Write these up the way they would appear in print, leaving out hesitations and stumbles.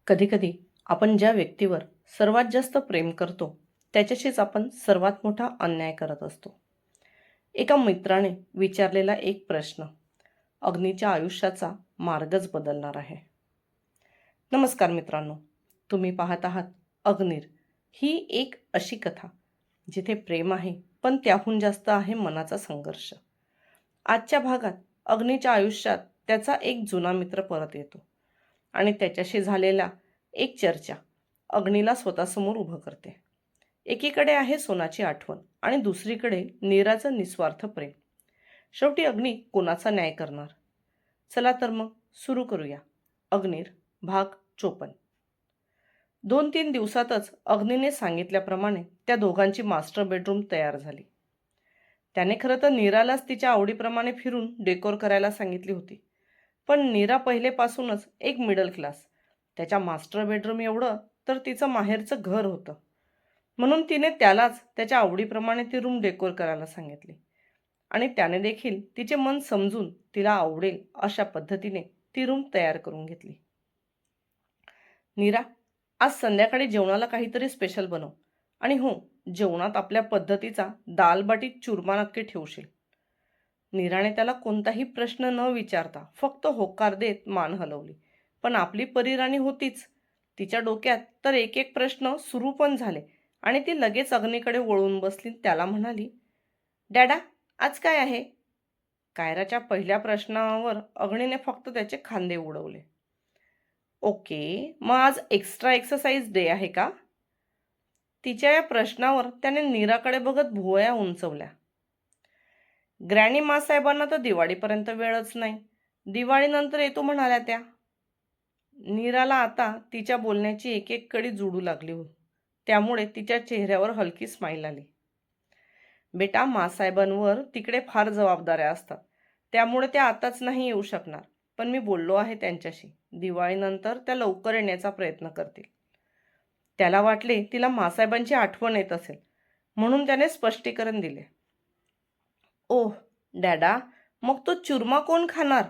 कधीकधी आपण ज्या व्यक्तीवर सर्वात जास्त प्रेम करतो त्याच्याशीच आपण सर्वात मोठा अन्याय करत असतो. एका मित्राने विचारलेला एक प्रश्न अग्नीच्या आयुष्याचा मार्गच बदलणार आहे. नमस्कार मित्रांनो, तुम्ही पाहत आहात अग्निर. ही एक अशी कथा जिथे प्रेम आहे पण त्याहून जास्त आहे मनाचा संघर्ष. आजच्या भागात अग्नीच्या आयुष्यात त्याचा एक जुना मित्र परत येतो आणि त्याच्याशी झालेल्या एक चर्चा अग्नीला स्वतःसमोर उभं करते. एकीकडे आहे सोनाची आठवण आणि दुसरीकडे नीराचं निस्वार्थ प्रेम. शेवटी अग्नी कोणाचा न्याय करणार? चला तर मग सुरू करूया. अग्नीर भाग 54. 2-3 दिवसातच अग्नीने सांगितल्याप्रमाणे त्या दोघांची मास्टर बेडरूम तयार झाली. त्याने खरं तर नीरालाच तिच्या आवडीप्रमाणे फिरून डेकोर करायला सांगितली होती. पण नीरा पहिलेपासूनच एक मिडल क्लास. त्याच्या मास्टर बेडरूम एवढं तर तिचं माहेरचं घर होतं. म्हणून तिने त्यालाच त्याच्या आवडीप्रमाणे ती रूम डेकोर करायला सांगितली. आणि त्याने देखील तिचे मन समजून तिला आवडेल अशा पद्धतीने ती रूम तयार करून घेतली. नीरा, आज संध्याकाळी जेवणाला काहीतरी स्पेशल बनव. आणि हो, जेवणात आपल्या पद्धतीचा दाल बाटी चुरमा नक्की ठेवशील. नीराने त्याला कोणताही प्रश्न न विचारता फक्त होकार देत मान हलवली. पण आपली परीराणी होतीच. तिच्या डोक्यात तर एक एक प्रश्न सुरू पण झाले आणि ती लगेच अग्नीकडे वळून बसली. त्याला म्हणाली, डॅडा, आज काय आहे? कायराच्या पहिल्या प्रश्नावर अग्नीने फक्त त्याचे खांदे उडवले. ओके, मग आज एक्स्ट्रा एक्सरसाइज डे आहे का? तिच्या या प्रश्नावर त्याने नीराकडे बघत भुवया उंचवल्या. ग्रॅनी मासाहेबांना तर दिवाळीपर्यंत वेळच नाही. दिवाळीनंतर येतो म्हणाल्या त्या. नीराला आता तिच्या बोलण्याची एक एक कडी जुडू लागली होती. त्यामुळे तिच्या चेहऱ्यावर हलकी स्माईल आली. बेटा, मासाहेबांवर तिकडे फार जबाबदाऱ्या असतात. त्यामुळे त्या आताच नाही येऊ शकणार. पण मी बोललो आहे त्यांच्याशी. दिवाळीनंतर त्या लवकर येण्याचा प्रयत्न करतील. त्याला वाटले तिला मासाहेबांची आठवण येत असेल, म्हणून त्याने स्पष्टीकरण दिले. ओह डॅडा, मग तो चुरमा कोण खाणार?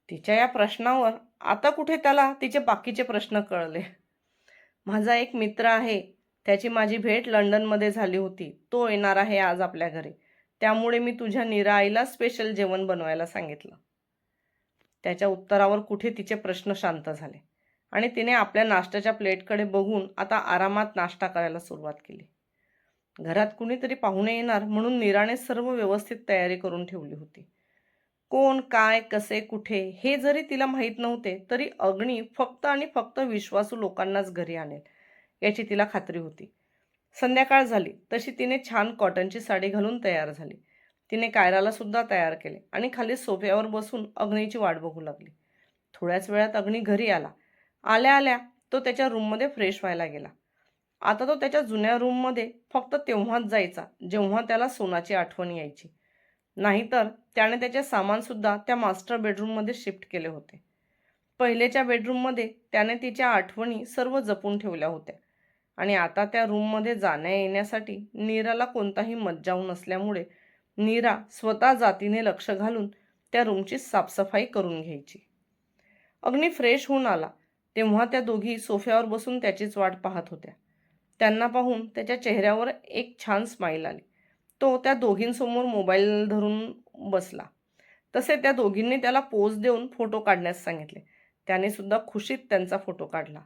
तिच्या या प्रश्नावर आता कुठे त्याला तिचे बाकीचे प्रश्न कळले. माझा एक मित्र आहे, त्याची माझी भेट लंडनमध्ये झाली होती. तो येणार आहे आज आपल्या घरी. त्यामुळे मी तुझ्या नीरा आईला स्पेशल जेवण बनवायला सांगितलं. त्याच्या उत्तरावर कुठे तिचे प्रश्न शांत झाले आणि तिने आपल्या नाश्त्याच्या प्लेटकडे बघून आता आरामात नाश्ता करायला सुरुवात केली. घरात कुणीतरी पाहुणे येणार म्हणून नीराने सर्व व्यवस्थित तयारी करून ठेवली होती. कोण, काय, कसे, कुठे हे जरी तिला माहीत नव्हते तरी अग्नी फक्त आणि फक्त विश्वासू लोकांनाच घरी आणेल याची तिला खात्री होती. संध्याकाळ झाली तशी तिने छान कॉटनची साडी घालून तयार झाली. तिने कायराला सुद्धा तयार केले आणि खाली सोफ्यावर बसून अग्नीची वाट बघू लागली. थोड्याच वेळात अग्नी घरी आला. आल्या आल्या तो त्याच्या रूममध्ये फ्रेश व्हायला गेला. आता तो त्याच्या जुन्या रूममध्ये फक्त तेव्हाच जायचा जेव्हा त्याला सोनाची आठवण यायची. नाहीतर त्याने त्याचे सामानसुद्धा त्या मास्टर बेडरूममध्ये शिफ्ट केले होते. पहिलेच्या बेडरूममध्ये त्याने तिच्या आठवणी सर्व जपून ठेवल्या होत्या आणि आता त्या रूममध्ये जाण्या येण्यासाठी नीराला कोणताही मज्जाव नसल्यामुळे नीरा स्वतः जातीने लक्ष घालून त्या रूमची साफसफाई करून घ्यायची. अग्नी फ्रेश होऊन आला तेव्हा त्या दोघी सोफ्यावर बसून त्याचीच वाट पाहत होत्या. त्यांना पाहून त्याच्या चेहऱ्यावर एक छान स्माईल आली. तो त्या दोघींसमोर मोबाईल धरून बसला. तसे त्या दोघींनी त्याला पोज देऊन फोटो काढण्यास सांगितले. त्याने सुद्धा खुशीत त्यांचा फोटो काढला.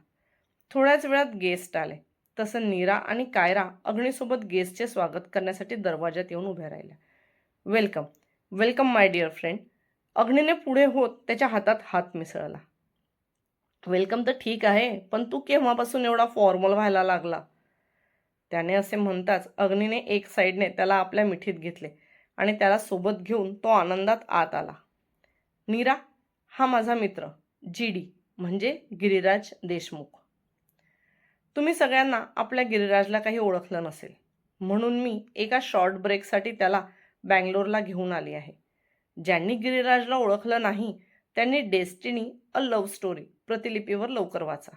थोड्याच वेळात गेस्ट आले. तसं नीरा आणि कायरा अग्नीसोबत गेस्टचे स्वागत करण्यासाठी दरवाजात येऊन उभ्या राहिल्या. Welcome, welcome my dear friend. अग्नीने पुढे होत त्याच्या हातात हात मिसळला. वेलकम तर ठीक आहे, पण तू केव्हापासून एवढा फॉर्मल व्हायला लागला? त्याने असे म्हणताच अग्नीने एक साईडने त्याला आपल्या मिठीत घेतले आणि त्याला सोबत घेऊन तो आनंदात आत आला. नीरा, हा माझा मित्र GD म्हणजे गिरिराज देशमुख. तुम्ही सगळ्यांना आपल्या गिरिराजला काही ओळखलं नसेल, म्हणून मी एका शॉर्ट ब्रेकसाठी त्याला बँगलोरला घेऊन आली आहे. ज्यांनी गिरिराजला ओळखलं नाही त्यांनी डेस्टिनी अ लव्ह स्टोरी प्रतिलिपीवर लवकर वाचा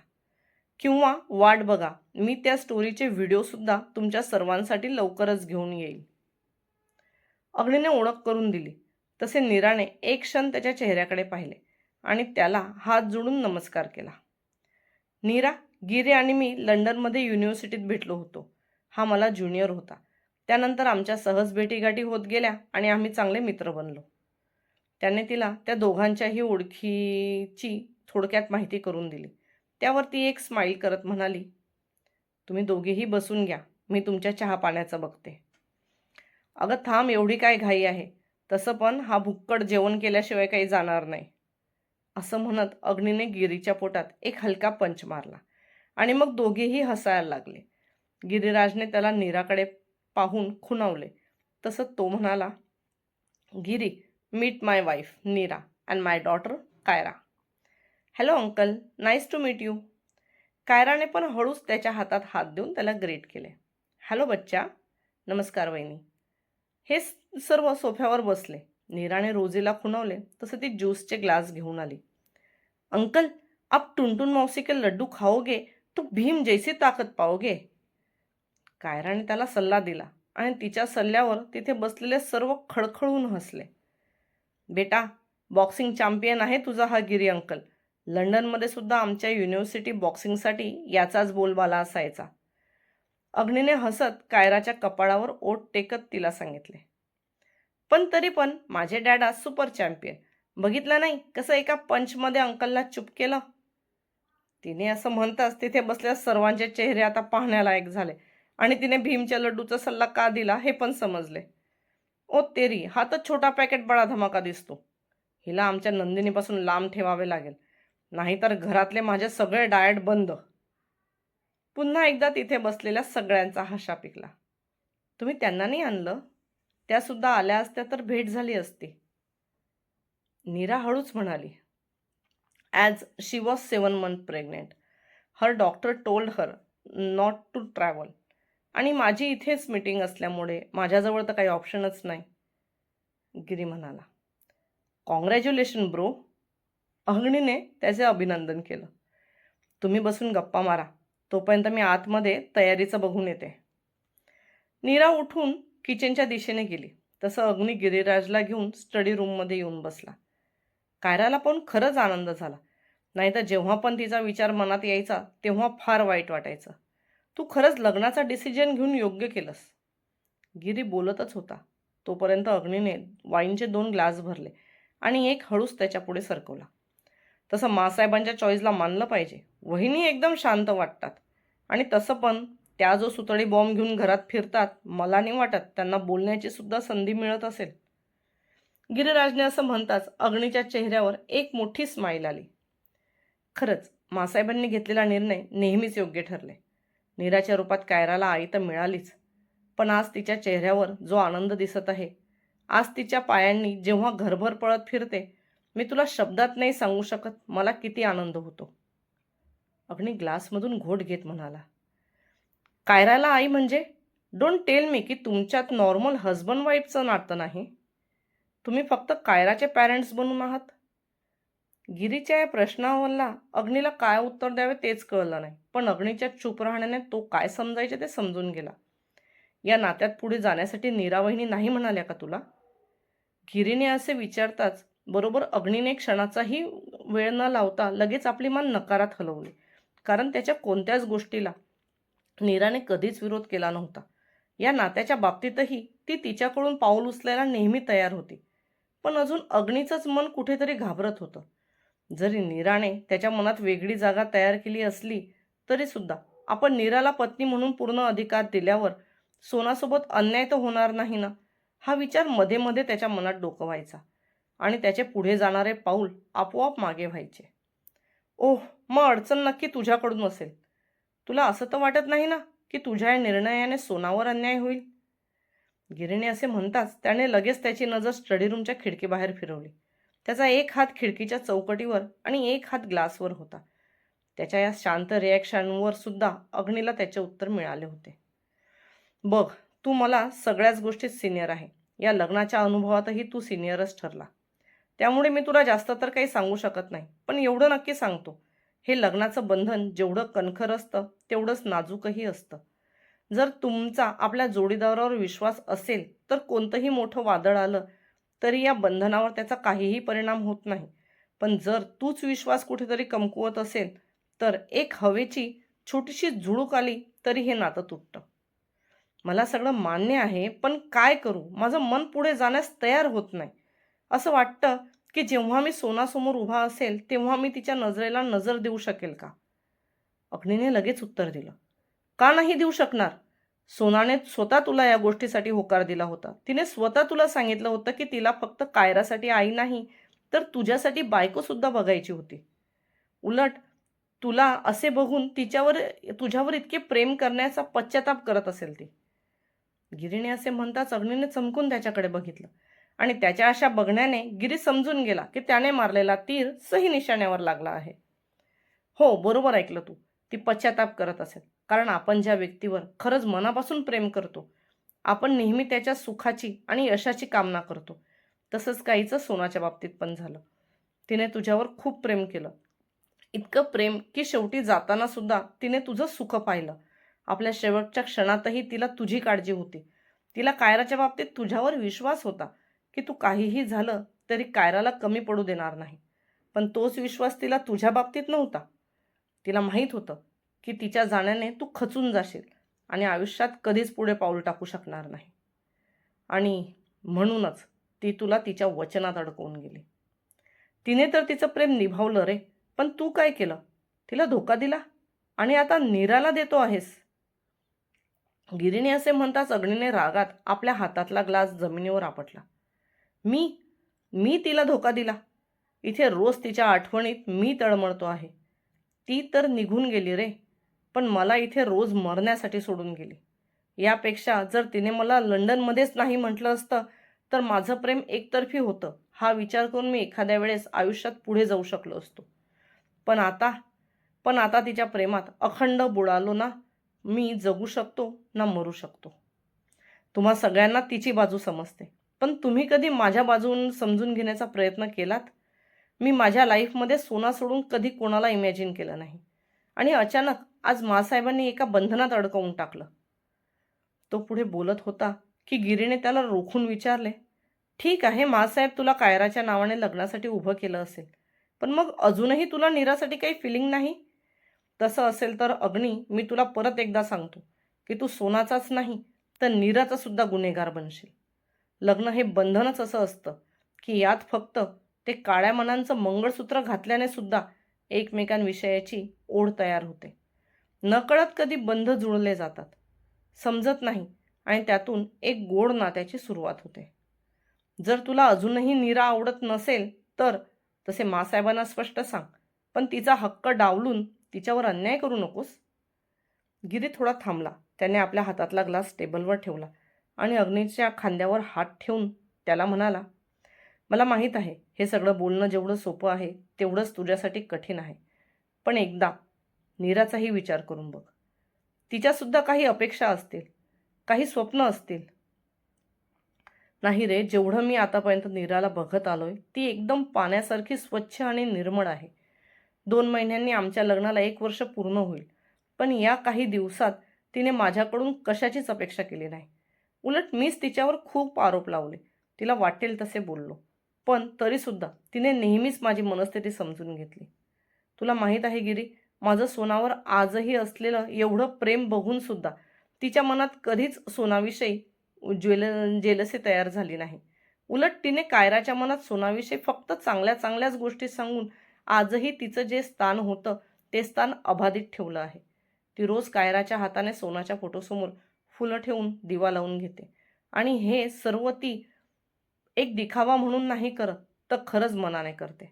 किंवा वाट बघा, मी त्या स्टोरीचे व्हिडिओसुद्धा तुमच्या सर्वांसाठी लवकरच घेऊन येईल. अग्नीने ओळख करून दिली तसे नीराने एक क्षण त्याच्या चेहऱ्याकडे पाहिले आणि त्याला हात जोडून नमस्कार केला. नीरा, गिरी आणि मी लंडनमध्ये युनिव्हर्सिटीत भेटलो होतो. हा मला ज्युनियर होता. त्यानंतर आमच्या सहज भेटीगाठी होत गेल्या आणि आम्ही चांगले मित्र बनलो. त्याने तिला त्या दोघांच्याही ओळखीची थोडक्यात माहिती करून दिली. त्यावर ती एक स्माईल करत म्हणाली, तुम्ही दोघेही बसून घ्या, मी तुमच्या चहा पाण्याचं बघते. अगं थांब, एवढी काय घाई आहे? तसं पण हा भुक्कड जेवण केल्याशिवाय काही जाणार नाही. असं म्हणत अग्नीने गिरीच्या पोटात एक हलका पंच मारला आणि मग दोघेही हसायला लागले. गिरिराजने त्याला नीराकडे पाहून खुणावले. तसं तो म्हणाला, Giri, meet my wife Neera and my daughter Kaira. Hello uncle, nice to meet you. कायराने पण हळूच त्याच्या हातात हात देऊन त्याला ग्रीट केले. हॅलो बच्चा. नमस्कार वहिनी. हे सर्व सोफ्यावर बसले. नीराने रोजीला खुणवले तसं ती ज्यूसचे ग्लास घेऊन आली. अंकल, आप टुनटुन मौसी के लड्डू खाओगे तो भीम जैसी ताकद पाओगे. कायराने त्याला सल्ला दिला आणि तिच्या सल्ल्यावर तिथे बसलेले सर्व खळखळून हसले. बेटा, बॉक्सिंग चॅम्पियन आहे तुझा हा गिरी अंकल. लंडनमध्ये सुद्धा आमच्या युनिव्हर्सिटी बॉक्सिंगसाठी याचाच बोलबाला असायचा. अग्नीने हसत कायराच्या कपाळावर ओठ टेकत तिला सांगितले. पण तरी पण माझे डॅड आज सुपर चॅम्पियन. बघितलं नाही कसं एका पंचमध्ये अंकलला चुप केलं. तिने असं म्हणताच तिथे बसलेल्या सर्वांचे चेहरे आता पाहण्यालायक झाले आणि तिने भीमच्या लड्डूचा सल्ला का दिला हे पण समजले. ओ तेरी, हा तर छोटा पॅकेट बडा धमाका दिसतो. हिला आमच्या नंदिनीपासून लांब ठेवावे लागेल, नाहीतर घरातले माझे सगळे डाएट बंद. पुन्हा एकदा तिथे बसलेल्या सगळ्यांचा हशा पिकला. तुम्ही त्यांना नाही आणलं? त्या सुद्धा आल्या असत्या तर भेट झाली असती. नीरा हळूच म्हणाली, as she was 7 months pregnant, her doctor told her not to travel. आणि माझी इथेच मीटिंग असल्यामुळे माझ्याजवळ तर काही ऑप्शनच नाही. गिरी म्हणाला. Congratulation bro. अग्नीने त्याचे अभिनंदन केलं. तुम्ही बसून गप्पा मारा, तोपर्यंत मी आतमध्ये तयारीचं बघून येते. नीरा उठून किचनच्या दिशेने गेली. तसं अग्नी गिरिराजला घेऊन स्टडी रूममध्ये येऊन बसला. कायराला पण खरंच आनंद झाला. नाहीतर जेव्हा पण तिचा विचार मनात यायचा तेव्हा फार वाईट वाटायचं. तू खरंच लग्नाचा डिसिजन घेऊन योग्य केलंस. गिरी बोलतच होता तोपर्यंत अग्नीने वाईनचे 2 ग्लास भरले आणि एक हळूच त्याच्या पुढे सरकवला. तसं मासाहेबांच्या चॉईसला मानलं पाहिजे. वहिनी एकदम शांत वाटतात आणि तसं पण त्या जो सुतळी बॉम्ब घेऊन घरात फिरतात, मला नाही वाटत त्यांना बोलण्याची सुद्धा संधी मिळत असेल. गिरिराजने असं म्हणताच अग्नीच्या चेहऱ्यावर एक मोठी स्माईल आली. खरंच मासाहेबांनी घेतलेला निर्णय नेहमीच योग्य ठरले. नीराच्या रूपात कायराला आई तर मिळालीच, पण आज तिच्या चेहऱ्यावर जो आनंद दिसत आहे, आज तिच्या पायांनी जेव्हा घरभर पळत फिरते, मी तुला शब्दात नाही सांगू शकत मला किती आनंद होतो. अग्नी ग्लासमधून घोट घेत म्हणाला, कायराला आई म्हणजे? डोंट टेल मी की तुमच्यात नॉर्मल हजबंड वाईफचं नातं नाही. तुम्ही फक्त कायराचे पॅरेंट्स बनून आहात. गिरीच्या या प्रश्नावरला अग्नीला काय उत्तर द्यावे तेच कळलं नाही. पण अग्नीच्या चूप राहण्याने तो काय समजायचे ते समजून गेला. या नात्यात पुढे जाण्यासाठी नीरावहिनी नाही म्हणाल्या का तुला? गिरीने असे विचारताच बरोबर अग्नीने क्षणाचाही वेळ न लावता लगेच आपली मान नकारात हलवली. कारण त्याच्या कोणत्याच गोष्टीला नीराने कधीच विरोध केला नव्हता. या नात्याच्या बाबतीतही ती तिच्याकडून पाऊल उचलायला नेहमी तयार होती. पण अजून अग्नीचंच मन कुठेतरी घाबरत होतं. जरी नीराने त्याच्या मनात वेगळी जागा तयार केली असली तरी सुद्धा आपण नीराला पत्नी म्हणून पूर्ण अधिकार दिल्यावर सोनासोबत अन्याय तर होणार नाही ना, हा विचार मध्ये मध्ये त्याच्या मनात डोकवायचा आणि त्याचे पुढे जाणारे पाऊल आपोआप मागे व्हायचे. ओह, मग अडचण नक्की तुझ्याकडून असेल. तुला असं तर वाटत नाही ना की तुझ्या या निर्णयाने सोनावर अन्याय होईल? गिरीने असे म्हणताच त्याने लगेच त्याची नजर स्टडी रूमच्या खिडकीबाहेर फिरवली. त्याचा एक हात खिडकीच्या चौकटीवर आणि एक हात ग्लासवर होता. त्याच्या या शांत रिॲक्शनवर सुद्धा अग्नीला त्याचे उत्तर मिळाले होते. बघ, तू मला सगळ्याच गोष्टीत सिनियर आहे. या लग्नाच्या अनुभवातही तू सिनियरच ठरला. त्यामुळे मी तुला जास्त तर काही सांगू शकत नाही. पण एवढं नक्की सांगतो, हे लग्नाचं बंधन जेवढं कणखर असतं तेवढंच नाजूकही असतं. जर तुमचा आपल्या जोडीदारावर विश्वास असेल तर कोणतंही मोठं वादळ आलं तरी या बंधनावर त्याचा काहीही परिणाम होत नाही. पण जर तूच विश्वास कुठेतरी कमकुवत असेल तर एक हवेची छोटीशी झुळूक आली तरी हे नातं तुटतं. मला सगळं मान्य आहे, पण काय करू? माझं मन पुढे जाण्यास तयार होत नाही. असं वाटतं, की जेव्हा मी सोनासमोर उभा असेल, तेव्हा मी तिच्या नजरेला नजर देऊ शकेल का? अग्नीने लगेच उत्तर दिलं, "का नाही देऊ शकणार? सोनाने स्वतः तुला या गोष्टीसाठी होकार दिला होता. तिने स्वतः तुला सांगितलं होतं, की तिला फक्त कायरासाठी आई नाही, तर तुझ्यासाठी बायकोसुद्धा बघायची होती. उलट तुला असे बघून तुझ्यावर इतके प्रेम करण्याचा पश्चाताप करत असेल ती." गिरीने असे म्हणताच अग्नीने चमकून त्याच्याकडे बघितलं आणि त्याच्या अशा बघण्याने गिरी समजून गेला, की त्याने मारलेला तीर सही निशाण्यावर लागला आहे. हो, बरोबर ऐकलं तू. ती पश्चाताप करत असेल. कारण आपण ज्या व्यक्तीवर खरंच मनापासून प्रेम करतो, आपण नेहमी त्याच्या सुखाची आणि यशाची कामना करतो. तसंच काहीचं सोनाच्या बाबतीत पण झालं. तिने तुझ्यावर खूप प्रेम केलं. इतकं प्रेम की शेवटी जाताना सुद्धा तिने तुझं सुख पाहिलं. आपल्या शेवटच्या क्षणातही तिला तुझी काळजी होती. तिला कायराच्या बाबतीत तुझ्यावर विश्वास होता, की तू काहीही झालं तरी कायराला कमी पडू देणार नाही. पण तोच विश्वास तिला तुझ्या बाबतीत नव्हता. तिला माहीत होतं, की तिच्या जाण्याने तू खचून जाशील आणि आयुष्यात कधीच पुढे पाऊल टाकू शकणार नाही. आणि म्हणूनच ती तुला तिच्या वचनात अडकवून गेली. तिने तर तिचं प्रेम निभावलं रे, पण तू काय केलं? तिला धोका दिला आणि आता नीराला देतो आहेस. गिरीने असे म्हणताच अग्नीने रागात आपल्या हातातला ग्लास जमिनीवर आपटला. मी मी तिला धोका दिला. इथे रोज तिच्या आठवणीत मी तळमळतो आहे. ती तर निघून गेली रे, पण मला इथे रोज मरण्यासाठी सोडून गेली. यापेक्षा जर तिने मला लंडनमध्येच नाही म्हटलं असतं, तर माझं प्रेम एकतर्फी होतं हा विचार करून मी एखाद्या वेळेस आयुष्यात पुढे जाऊ शकलो असतो. पण आता पण आता तिच्या प्रेमात अखंड बुडालो ना, मी जगू शकतो ना मरू शकतो. तुम्हा सगळ्यांना तिची बाजू समजते, पण तुम्ही कधी माझ्या बाजून समजून घेण्याचा प्रयत्न केलात? मी माझ्या लाईफमध्ये सोना सोडून कधी कोणाला इमॅजिन केलं नाही आणि अचानक आज मासाहेबांनी एका बंधनात अडकवून टाकलं. तो पुढे बोलत होता, की गिरीने त्याला रोखून विचारले, "ठीक आहे, मासाहेब तुला कायराच्या नावाने लग्नासाठी उभं केलं असेल, पण मग अजूनही तुला नीरासाठी काही फिलिंग नाही? तसं असेल तर अग्नी, मी तुला परत एकदा सांगतो, की तू सोनाचाच नाही, तर नीराचा सुद्धा गुन्हेगार बनशील. लग्न हे बंधनच असं असतं, की यात फक्त ते काळ्या मनांचं मंगळसूत्र घातल्याने सुद्धा एकमेकांविषयाची ओढ तयार होते. नकळत कधी बंध जुळले जातात. समजत नाही आणि त्यातून एक गोड नात्याची सुरुवात होते. जर तुला अजूनही नीरा आवडत नसेल, तर तसे मासाहेबांना स्पष्ट सांग, पण तिचा हक्क डावलून तिच्यावर अन्याय करू नकोस." गिरी थोडा थांबला. त्याने आपल्या हातातला ग्लास टेबलवर ठेवला आणि अग्नीच्या खांद्यावर हात ठेवून त्याला म्हणाला, "मला माहीत आहे, हे सगळं बोलणं जेवढं सोपं आहे, तेवढंच तुझ्यासाठी कठीण आहे. पण एकदा नीराचाही विचार करून बघ. तिच्यासुद्धा काही अपेक्षा असतील, काही स्वप्न असतील." "नाही रे, जेवढं मी आतापर्यंत नीराला बघत आलोय, ती एकदम पाण्यासारखी स्वच्छ आणि निर्मळ आहे. 2 महिन्यांनी आमच्या लग्नाला 1 वर्ष पूर्ण होईल. पण या काही दिवसात तिने माझ्याकडून कशाचीच अपेक्षा केली नाही. उलट मीच तिच्यावर खूप आरोप लावले. तिला वाटेल तसे बोललो. पण तरीसुद्धा तिने नेहमीच माझी मनस्थिती समजून घेतली. तुला माहीत आहे गिरी, माझं सोनावर आजही असलेलं एवढं प्रेम बघून सुद्धा तिच्या मनात कधीच सोनाविषयी जेलसी तयार झाली नाही. उलट तिने कायराच्या मनात सोनाविषयी फक्त चांगल्या चांगल्याच गोष्टी सांगून आजही तिचं जे स्थान होतं ते स्थान अबाधित ठेवलं आहे. ती रोज कायराच्या हाताने सोनाच्या फोटोसमोर फुलं ठेवून दिवा लावून घेते आणि हे सर्व ती एक दिखावा म्हणून नाही करत, तर खरंच मनाने करते.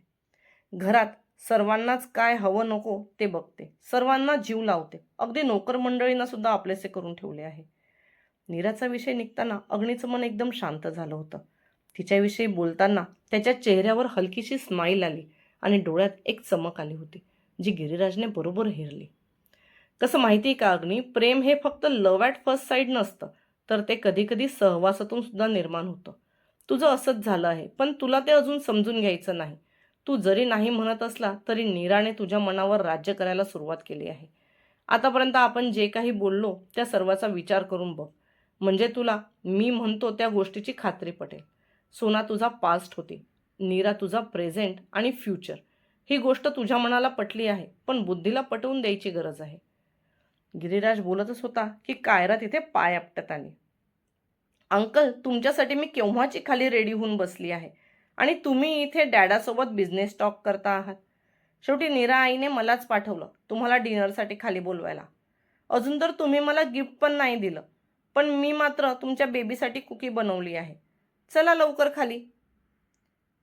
घरात सर्वांनाच काय हवं नको ते बघते. सर्वांना जीव लावते. अगदी नोकर मंडळींना सुद्धा आपलेसे करून ठेवले आहे." नीराचा विषय निघताना अग्नीचं मन एकदम शांत झालं होतं. तिच्याविषयी बोलताना त्याच्या चेहऱ्यावर हलकीशी स्माईल आली आणि डोळ्यात एक चमक आली होती, जी गिरिराजने बरोबर हेरली. कसं माहिती आहे का अग्नी, प्रेम हे फक्त लव्ह ॲट फर्स्ट साईड नसतं, तर ते कधी-कधी सहवासातून सुद्धा निर्माण होतं. तुझं असंच झालं आहे, पण तुला ते अजून समजून घ्यायचं नाही. तू जरी नाही म्हणत असला, तरी नीराने तुझ्या मनावर राज्य करायला सुरुवात केली आहे. आतापर्यंत आपण जे काही बोललो, त्या सर्वाचा विचार करून बघ. म्हणजे तुला मी म्हणतो त्या गोष्टीची खात्री पटेल. सोना तुझा पास्ट होती, नीरा तुझा प्रेझेंट आणि फ्युचर. ही गोष्ट तुझ्या मनाला पटली आहे, पण बुद्धीला पटवून द्यायची गरज आहे. गिरीराज बोलतच होता की कायरा तिथे पाय आपटत आली. अंकल, तुमच्यासाठी मी केव्हाची खाली रेडी होऊन बसली आहे आणि तुम्ही इथे डॅडासोबत बिझनेस टॉक करता आहात. शेवटी नीरा आईने मलाच पाठवलं तुम्हाला डिनरसाठी खाली बोलवायला. अजून तर तुम्ही मला गिफ्ट पण नाही दिलं, पण मी मात्र तुमच्या बेबीसाठी कुकी बनवली आहे. चला लवकर खाली.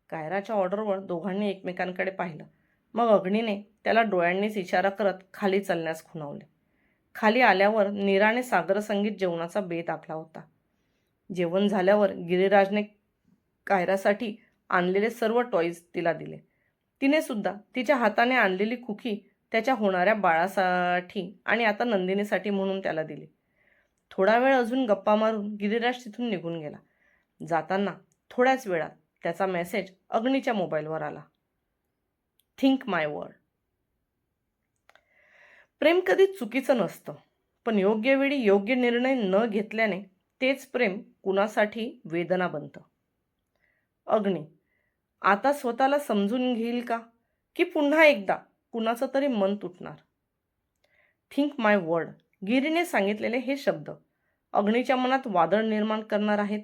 कायराच्या ऑर्डरवर दोघांनी एकमेकांकडे पाहिलं. मग अग्नीने त्याला डोळ्यांनीच इशारा करत खाली चालण्यास खुणावले. खाली आल्यावर नीराने सागरसंगीत जेवणाचा बेत आखला होता. जेवण झाल्यावर गिरीराजने कायरासाठी आणलेले सर्व टॉयज तिला दिले. तिने सुद्धा तिच्या हाताने आणलेली कुकी त्याच्या होणाऱ्या बाळासाठी आणि आता नंदिनीसाठी म्हणून त्याला दिली. थोडा वेळ अजून गप्पा मारून गिरीराज तिथून निघून गेला. जाताना थोड्याच वेळात त्याचा मेसेज अग्नीच्या मोबाईलवर आला. थिंक माय वर्ड. प्रेम कधी चुकीचं नसतं, पण योग्य वेळी योग्य निर्णय न घेतल्याने तेच प्रेम कुणासाठी वेदना बनतं. अग्नी आता स्वतःला समजून घेईल का, की पुन्हा एकदा कुणाचं तरी मन तुटणार? थिंक माय वर्ड गिरीने सांगितलेले हे शब्द अग्नीच्या मनात वादळ निर्माण करणार आहेत.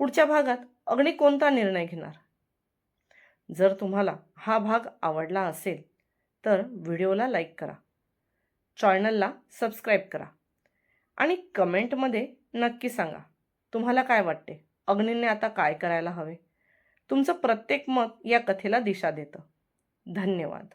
पुढच्या भागात अग्नी कोणता निर्णय घेणार? जर तुम्हाला हा भाग आवडला असेल तर व्हिडिओला लाईक करा, चॅनलला सबस्क्राईब करा आणि कमेंटमध्ये नक्की सांगा तुम्हाला काय वाटते, अग्नीने आता काय करायला हवे. तुमचं प्रत्येक मत या कथेला दिशा देतं. धन्यवाद.